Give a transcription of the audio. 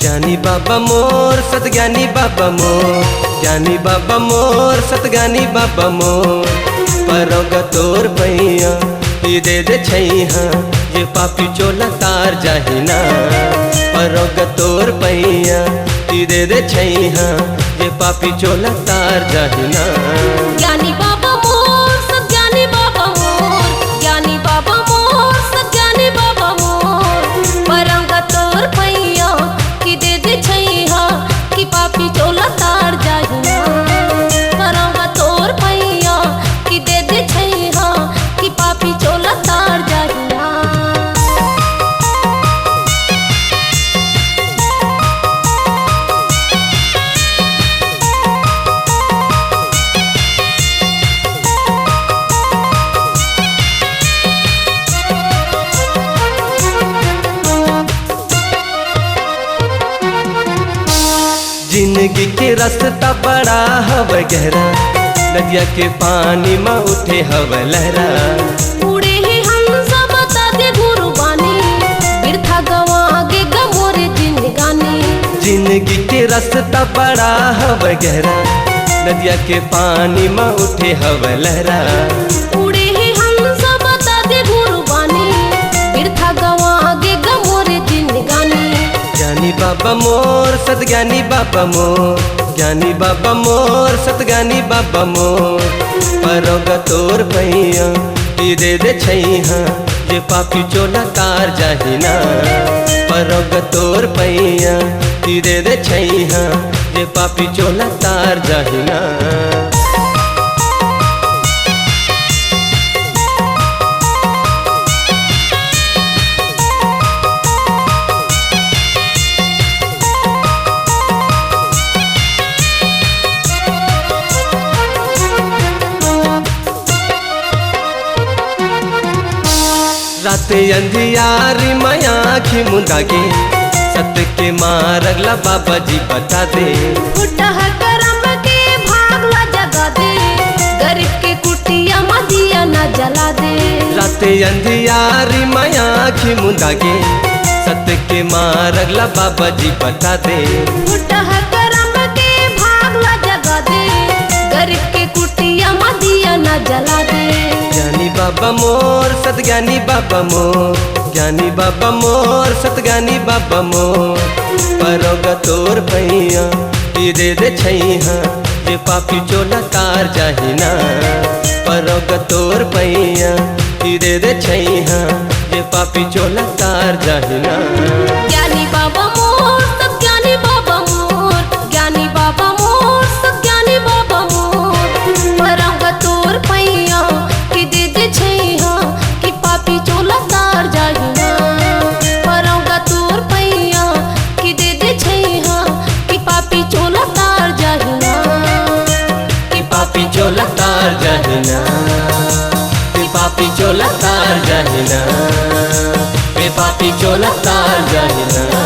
ज्ञानी बाबा मोर सतज्ञानी बाबा मोर, ज्ञानी बाबा मोर सतज्ञानी बाबा मोर। परोगा तोर पैया ई दे दे छैहा, ये पापी चोला तार जाहिना। परोगा तोर पैया ई दे दे छैहा, ये पापी चोला तार जाहिना। ज्ञानी बाबा मोर सतज्ञानी बाबा मोर, ज्ञानी बाबा मोर सतज्ञानी बाबा मोर। परोगा तोर पैया की दे दे छैहा, कि पापी चोला तार जाहिना। परोगा तोर पैया की दे दे छैहा, कि पापी चोला तार जाहिना। जिंदगी के रास्ता बड़ा हव गहरा, नदिया के पानी में उठे हव लहरा। उड़े ही हम सब बता दे गुरु बानी, बिरथा गवा आगे गमोरे जिंदगानी। जिंदगी के रास्ता बड़ा हव गहरा, नदिया के पानी में उठे हव लहरा। उड़े ही हम सब बता दे गुरु बानी, बिरथा गवा आगे गमोरे जिंदगानी। ज्ञानी बाबा मोर सतज्ञानी बाबा मोर, ज्ञानी बाबा मोर सतज्ञानी बाबा मोर। परोगा तोर पैया ई दे दे छैहा, ये पापी चोला तार जाहिना। परोगा तोर पैया ई दे दे छैहा, ये पापी चोला तार जाहिना। राते अंधियारी माया आँखी मुंदागे, सत्य के मारगला बाबा जी बता दे। फुटा है करम के भागला जगा दे, गरीब के कुटिया मदिया न जला दे। राते अंधियारी माया आँखी मुंदागे, सत्य के मारगला बाबा जी बता दे। फुटा है करम के भागला जगा दे, गरीब के कुटिया मदिया न जला दे। ज्ञानी बाबा मोर सतज्ञानी बाबा मोर, ज्ञानी बाबा मोर सतज्ञानी बाबा मोर। परोगा तोर पैया ई दे दे छैहा, ये पापी चोला तार जाहिना। परोगा तोर पैया ई दे दे छैहा, ये पापी चोला तार जाहिना। ज्ञानी बाबा मोर सतज्ञानी बाबा मोर, ज्ञानी बाबा मोर सतज्ञानी बाबा मोर। परोगा तोर पैया की दे दे छैहा, कि पापी चोला तार जाहिना। परोगा तोर पैया की दे दे छैहा, कि पापी चोला तार जाहिना। कि पापी चोला तार जाहिना, कि पापी चोला तार जाहिना, कि पापी चोला तार जाहिना।